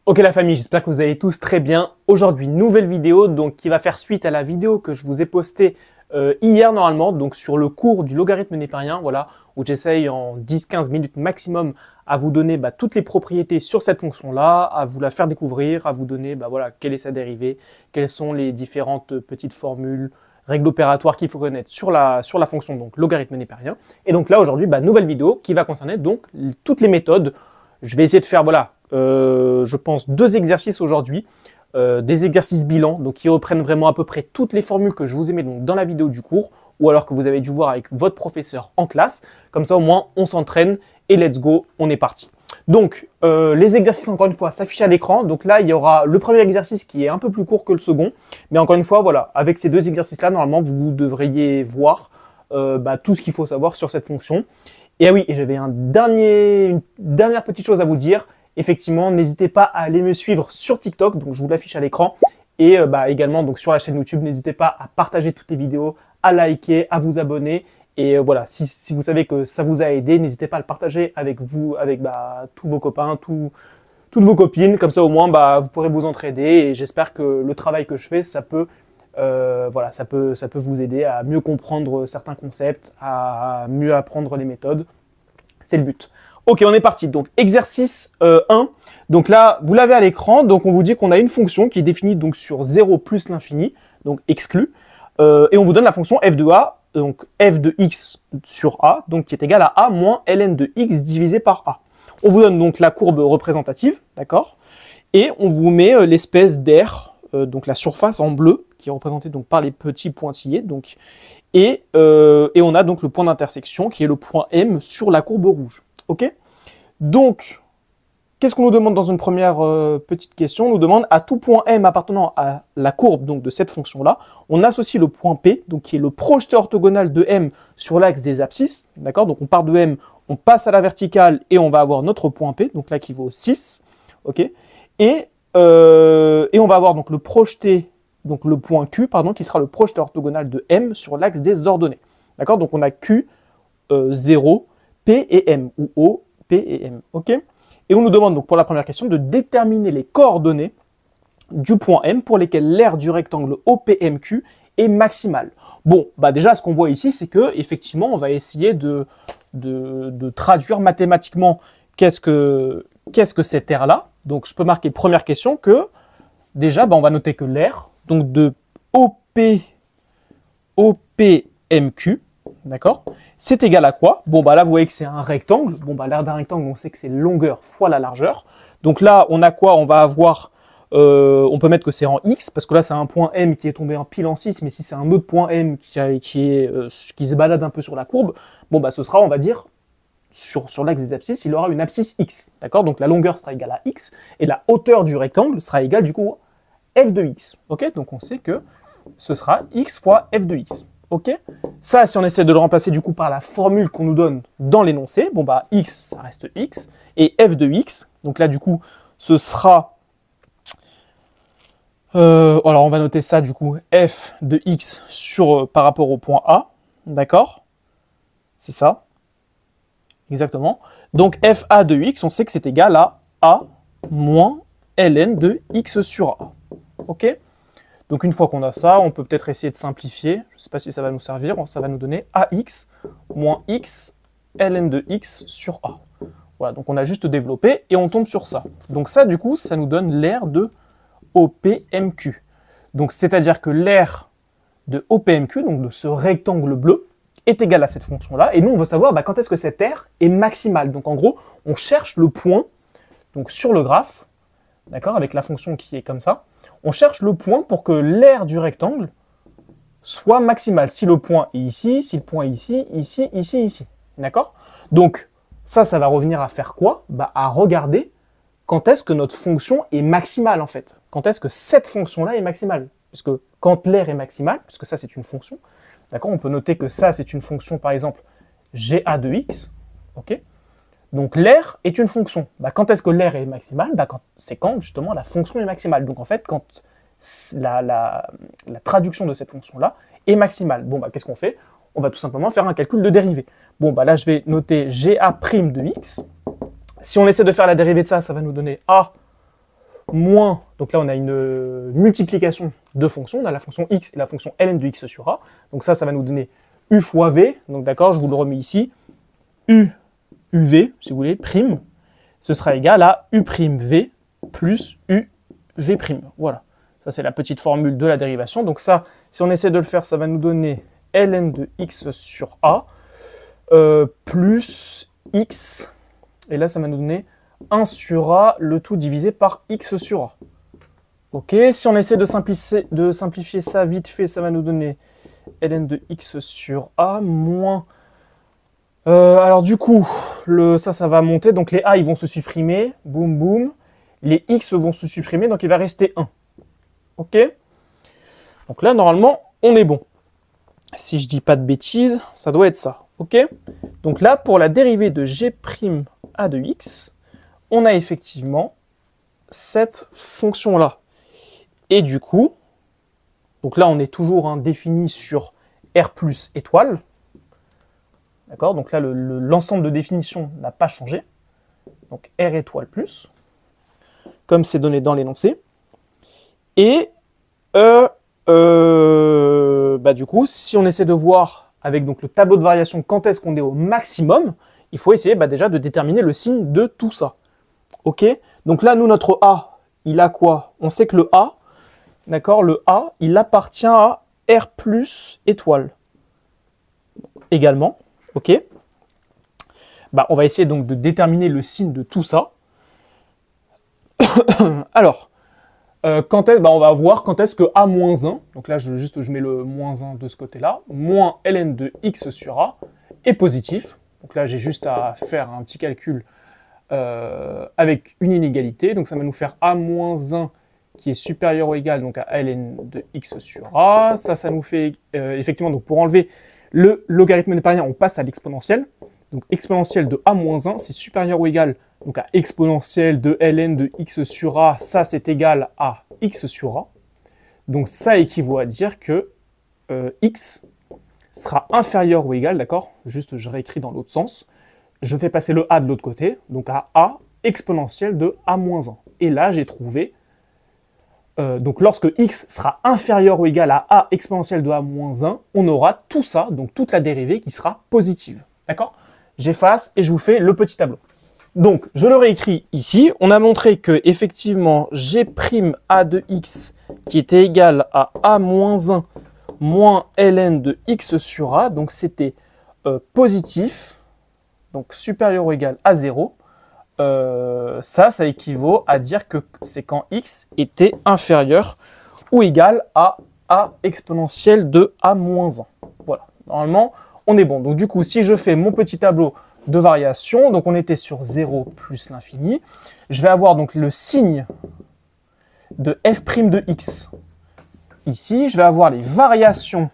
Ok la famille, j'espère que vous allez tous très bien. Aujourd'hui, nouvelle vidéo donc qui va faire suite à la vidéo que je vous ai postée hier normalement, donc sur le cours du logarithme népérien, voilà, où j'essaye en 10-15 minutes maximum à vous donner toutes les propriétés sur cette fonction-là, à vous la faire découvrir, à vous donner voilà, quelle est sa dérivée, quelles sont les différentes petites formules, règles opératoires qu'il faut connaître sur la fonction donc logarithme népérien. Et donc là aujourd'hui, nouvelle vidéo qui va concerner donc toutes les méthodes. Je vais essayer de faire voilà, je pense 2 exercices aujourd'hui, des exercices bilan, donc qui reprennent vraiment à peu près toutes les formules que je vous ai mis donc dans la vidéo du cours, ou alors que vous avez dû voir avec votre professeur en classe. Comme ça au moins on s'entraîne et let's go, on est parti. Donc les exercices encore une fois s'affichent à l'écran. Donc là il y aura le premier exercice qui est un peu plus court que le second, mais encore une fois voilà, avec ces 2 exercices là normalement vous devriez voir tout ce qu'il faut savoir sur cette fonction. Et ah oui, et j'avais une dernière petite chose à vous dire. Effectivement, n'hésitez pas à aller me suivre sur TikTok, donc je vous l'affiche à l'écran. Et également donc sur la chaîne YouTube, n'hésitez pas à partager toutes les vidéos, à liker, à vous abonner. Et voilà, si vous savez que ça vous a aidé, n'hésitez pas à le partager avec vous, avec tous vos copains, toutes vos copines. Comme ça au moins, vous pourrez vous entraider. Et j'espère que le travail que je fais, ça peut vous aider à mieux comprendre certains concepts, à mieux apprendre les méthodes. C'est le but. Ok, on est parti. Donc, exercice 1. Donc là, vous l'avez à l'écran. Donc, on vous dit qu'on a une fonction qui est définie donc sur 0 plus l'infini, donc exclu. Et on vous donne la fonction f de a, donc f de x sur a, donc qui est égal à a moins ln de x divisé par a. On vous donne donc la courbe représentative, d'accord? Et on vous met l'espèce d'air, donc la surface en bleu, qui est représentée donc par les petits pointillés. Donc, et on a donc le point d'intersection qui est le point M sur la courbe rouge. Ok? Donc, qu'est-ce qu'on nous demande dans une première petite question? On nous demande à tout point M appartenant à la courbe donc, de cette fonction-là, on associe le point P, donc qui est le projeté orthogonal de M sur l'axe des abscisses. D'accord? Donc on part de M, on passe à la verticale et on va avoir notre point P, donc là qui vaut 6. Ok? Et on va avoir donc le projeté, donc le point Q, pardon, qui sera le projeté orthogonal de M sur l'axe des ordonnées. D'accord? Donc on a Q, 0, P et M, ou O, P et M. Ok? Et on nous demande donc pour la première question de déterminer les coordonnées du point M pour lesquelles l'aire du rectangle OPMQ est maximale. Bon, déjà ce qu'on voit ici, c'est que effectivement on va essayer de traduire mathématiquement qu'est-ce que cette aire-là. Donc je peux marquer première question que déjà on va noter que l'aire donc de OPMQ, d'accord, c'est égal à quoi? Bon, là, vous voyez que c'est un rectangle. Bon, l'aire d'un rectangle, on sait que c'est longueur fois la largeur. Donc là, on a quoi? On va avoir, on peut mettre que c'est en X, parce que là, c'est un point M qui est tombé en pile en 6, mais si c'est un autre point M qui se balade un peu sur la courbe, ce sera, on va dire, sur l'axe des abscisses, il aura une abscisse X. D'accord? Donc la longueur sera égale à X, et la hauteur du rectangle sera égale, du coup, f de X. Ok? Donc on sait que ce sera X fois f de X. Ok? Ça, si on essaie de le remplacer du coup par la formule qu'on nous donne dans l'énoncé, x, ça reste x, et f de x, donc là du coup, ce sera, alors on va noter ça du coup, f de x par rapport au point A, d'accord? C'est ça, exactement. Donc fa de x, on sait que c'est égal à a moins ln de x sur a, ok? Donc une fois qu'on a ça, on peut peut-être essayer de simplifier. Je ne sais pas si ça va nous servir. Ça va nous donner ax moins x ln de x sur a. Voilà, donc on a juste développé et on tombe sur ça. Donc ça, du coup, ça nous donne l'aire de OPMQ. Donc c'est-à-dire que l'aire de OPMQ, donc de ce rectangle bleu, est égale à cette fonction-là. Et nous, on veut savoir quand est-ce que cette aire est maximale. Donc en gros, on cherche le point donc sur le graphe, d'accord, avec la fonction qui est comme ça. On cherche le point pour que l'aire du rectangle soit maximale. Si le point est ici, si le point est ici, ici, ici, ici. D'accord? Donc, ça va revenir à faire quoi? À regarder quand est-ce que notre fonction est maximale, en fait. Quand est-ce que cette fonction-là est maximale? Parce que quand l'aire est maximale, puisque ça, c'est une fonction, d'accord? On peut noter que ça, c'est une fonction, par exemple, GA de x, ok? Donc l'aire est une fonction. Quand est-ce que l'aire est maximale? C'est quand justement la fonction est maximale. Donc en fait, quand la traduction de cette fonction-là est maximale. Qu'est-ce qu'on fait? On va tout simplement faire un calcul de dérivée. Là, je vais noter GA' de x. Si on essaie de faire la dérivée de ça, ça va nous donner A moins, donc là on a une multiplication de fonctions, on a la fonction x et la fonction ln de x sur a, donc ça va nous donner u fois v, donc d'accord, je vous le remets ici, uv, si vous voulez, prime, ce sera égal à u' v plus uv', voilà, ça c'est la petite formule de la dérivation, donc ça, si on essaie de le faire, ça va nous donner ln de x sur a, plus x, et là ça va nous donner 1 sur a, le tout divisé par x sur a. Ok, si on essaie de simplifier ça vite fait, ça va nous donner ln de x sur a moins... alors du coup, ça va monter, donc les a ils vont se supprimer, boum boum, les x vont se supprimer, donc il va rester 1. Ok, donc là normalement on est bon. Si je dis pas de bêtises, ça doit être ça. Ok, donc là pour la dérivée de g' a de x, on a effectivement cette fonction-là. Et du coup, donc là on est toujours défini sur R plus étoile. D'accord, donc là l'ensemble de définition n'a pas changé. Donc R étoile plus, comme c'est donné dans l'énoncé. Et du coup, si on essaie de voir avec donc, le tableau de variation quand est-ce qu'on est au maximum, il faut essayer déjà de déterminer le signe de tout ça. Ok, donc là, nous, notre A, il a quoi? On sait que le A, d'accord, le A, il appartient à R plus étoile. Également, ok. On va essayer donc de déterminer le signe de tout ça. Alors, on va voir quand est-ce que A-1, donc là je mets le moins 1 de ce côté-là, moins ln de x sur A est positif. Donc là j'ai juste à faire un petit calcul avec une inégalité, donc ça va nous faire A-1 qui est supérieur ou égal donc à ln de x sur A. Ça nous fait effectivement, donc pour enlever le logarithme népérien, on passe à l'exponentielle. Donc exponentielle de A-1, c'est supérieur ou égal donc à exponentielle de ln de x sur a, ça c'est égal à x sur a. Donc ça équivaut à dire que x sera inférieur ou égal, d'accord? Juste je réécris dans l'autre sens. Je fais passer le a de l'autre côté, donc à a exponentielle de a-1. Et là j'ai trouvé, donc lorsque x sera inférieur ou égal à a exponentielle de a-1, on aura tout ça, donc toute la dérivée qui sera positive. D'accord? J'efface et je vous fais le petit tableau. Donc, je le réécris ici. On a montré que effectivement, g' a de x qui était égal à a-1 moins ln de x sur a. Donc, c'était positif, donc supérieur ou égal à 0. Ça équivaut à dire que c'est quand x était inférieur ou égal à a exponentielle de a-1. Voilà, normalement, on est bon. Donc, du coup, si je fais mon petit tableau de variation, donc on était sur 0 plus l'infini, je vais avoir donc le signe de f' de x. Ici, je vais avoir les variations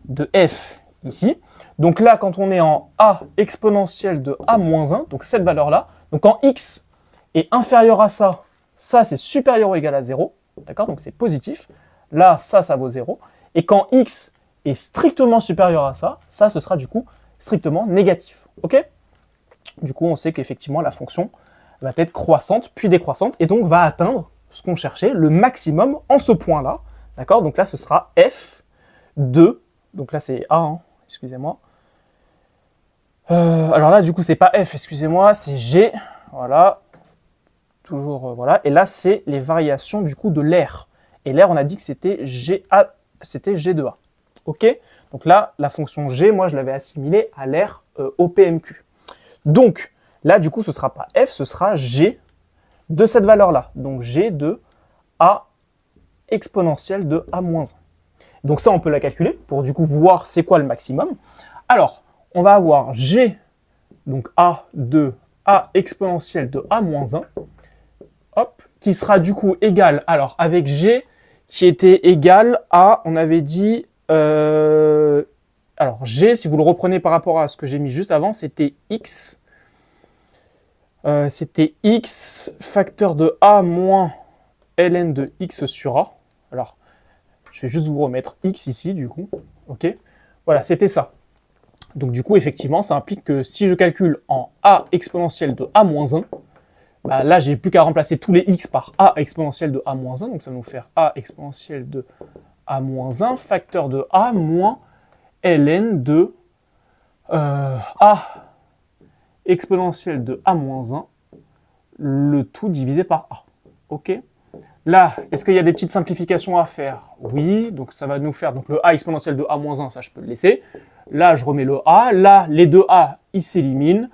de f ici. Donc là, quand on est en a exponentielle de a-1, donc cette valeur-là, donc quand x est inférieur à ça, ça c'est supérieur ou égal à 0, d'accord, donc c'est positif. Là, ça vaut 0. Et quand x est strictement supérieur à ça, ça ce sera du coup strictement négatif. Ok? Du coup, on sait qu'effectivement, la fonction va être croissante, puis décroissante, et donc va atteindre ce qu'on cherchait, le maximum en ce point-là. D'accord? Donc là, ce sera f de, donc là c'est a, excusez-moi. Alors là, du coup, c'est pas f, excusez-moi, c'est g. Voilà. Toujours, voilà. Et là, c'est les variations du coup de l'air. Et l'air, on a dit que c'était g de a. Ok? Donc là, la fonction g, moi, je l'avais assimilée à l'air OPMQ. Donc, là, du coup, ce ne sera pas f, ce sera g de cette valeur-là. Donc, g de a exponentielle de a-1. Donc ça, on peut la calculer pour, du coup, voir c'est quoi le maximum. Alors, on va avoir g, donc a de a exponentielle de a-1, hop, qui sera, du coup, égal, alors, avec g qui était égal à, on avait dit... alors, g, si vous le reprenez par rapport à ce que j'ai mis juste avant, c'était x. C'était x facteur de a moins ln de x sur a. Alors, je vais juste vous remettre x ici, du coup. Ok. Voilà, c'était ça. Donc, du coup, effectivement, ça implique que si je calcule en a exponentielle de a moins 1, bah là, j'ai plus qu'à remplacer tous les x par a exponentielle de a-1, donc ça va nous faire a exponentielle de a-1, facteur de a moins ln de a exponentielle de a-1, le tout divisé par a. Ok? Là, est-ce qu'il y a des petites simplifications à faire? Oui, donc ça va nous faire donc le a exponentielle de a-1, ça je peux le laisser. Là, je remets le a. Là, les deux a, ils s'éliminent.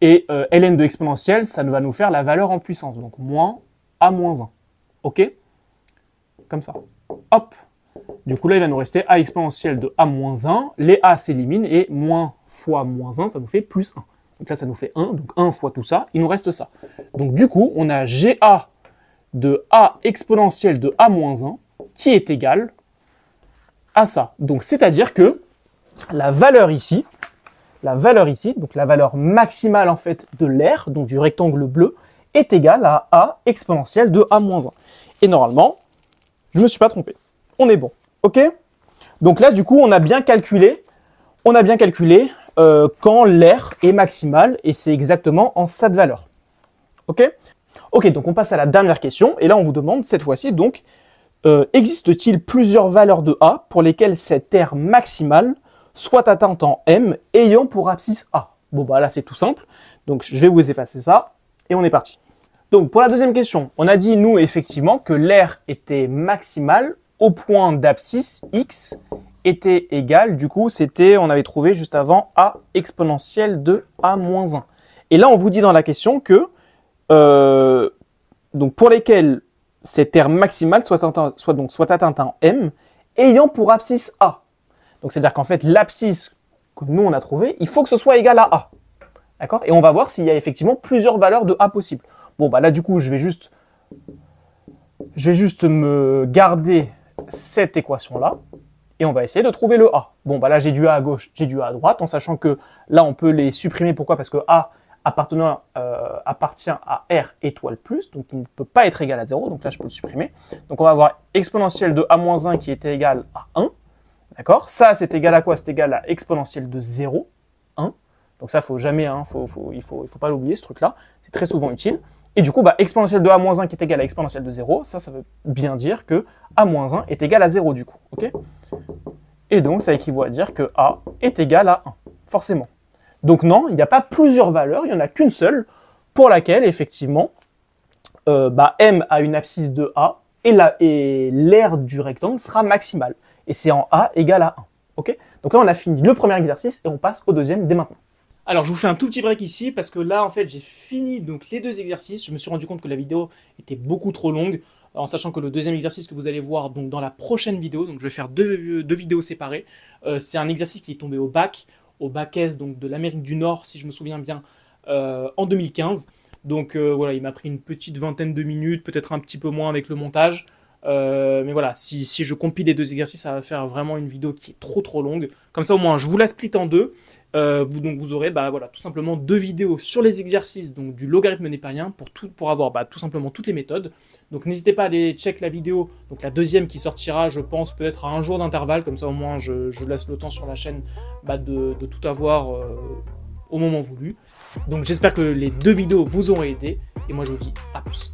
Et ln de exponentielle, ça va nous faire la valeur en puissance. Donc, moins a-1. OK? Comme ça. Hop. Du coup, là, il va nous rester a exponentielle de a-1. Les a s'éliminent et moins fois moins 1, ça nous fait plus 1. Donc là, ça nous fait 1. Donc 1 fois tout ça, il nous reste ça. Donc du coup, on a GA de a exponentielle de a-1 qui est égal à ça. Donc c'est-à-dire que la valeur ici, donc la valeur maximale en fait de l'air, donc du rectangle bleu, est égale à a exponentielle de a-1. Et normalement, je ne me suis pas trompé. On est bon. OK? Donc là, du coup, on a bien calculé quand l'air est maximal, et c'est exactement en cette valeur. OK? Ok, donc on passe à la dernière question, et là on vous demande cette fois-ci, donc, existe-t-il plusieurs valeurs de A pour lesquelles cet air maximal soit atteint en M ayant pour abscisse A? Bon bah là c'est tout simple, donc je vais vous effacer ça, et on est parti. Donc pour la deuxième question, on a dit nous effectivement que l'air était maximal au point d'abscisse X était égal, du coup c'était, on avait trouvé juste avant, A exponentielle de A-1. Et là on vous dit dans la question que donc pour lesquels cet air maximal soit atteint en M ayant pour abscisse A. Donc c'est-à-dire qu'en fait l'abscisse que nous on a trouvé, il faut que ce soit égal à A. D'accord? Et on va voir s'il y a effectivement plusieurs valeurs de A possibles. Bon bah là du coup je vais juste me garder cette équation là et on va essayer de trouver le A. Bon bah là j'ai du A à gauche, j'ai du A à droite, en sachant que là on peut les supprimer. Pourquoi? Parce que A appartient à R étoile plus, donc il ne peut pas être égal à 0, donc là je peux le supprimer. Donc on va avoir exponentielle de A-1 qui était égal à 1, d'accord? Ça c'est égal à quoi? C'est égal à exponentielle de 0, 1. Donc ça faut jamais, hein, il faut pas l'oublier ce truc-là, c'est très souvent utile. Et du coup, bah, exponentielle de A-1 qui est égal à exponentielle de 0, ça veut bien dire que A-1 est égal à 0 du coup, ok? Et donc ça équivaut à dire que A est égal à 1, forcément. Donc non, il n'y a pas plusieurs valeurs, il n'y en a qu'une seule, pour laquelle, effectivement, M a une abscisse de A, et l'aire du rectangle sera maximale. Et c'est en A égale à 1. Okay? Donc là, on a fini le premier exercice, et on passe au deuxième dès maintenant. Alors, je vous fais un tout petit break ici, parce que là, en fait, j'ai fini donc, les deux exercices. Je me suis rendu compte que la vidéo était beaucoup trop longue, en sachant que le deuxième exercice que vous allez voir donc, dans la prochaine vidéo, donc je vais faire deux vidéos séparées, c'est un exercice qui est tombé au bac S donc de l'Amérique du Nord, si je me souviens bien, en 2015. Donc voilà, il m'a pris une petite vingtaine de minutes, peut-être un petit peu moins avec le montage. Mais voilà, si je compile les deux exercices, ça va faire vraiment une vidéo qui est trop longue. Comme ça, au moins, je vous la split en deux. Donc vous aurez voilà, tout simplement deux vidéos sur les exercices donc, du logarithme népérien pour avoir tout simplement toutes les méthodes. Donc n'hésitez pas à aller check la vidéo, donc la deuxième qui sortira, je pense, peut-être à un jour d'intervalle. Comme ça, au moins, je laisse le temps sur la chaîne de tout avoir au moment voulu. Donc j'espère que les deux vidéos vous auront aidé. Et moi, je vous dis à plus.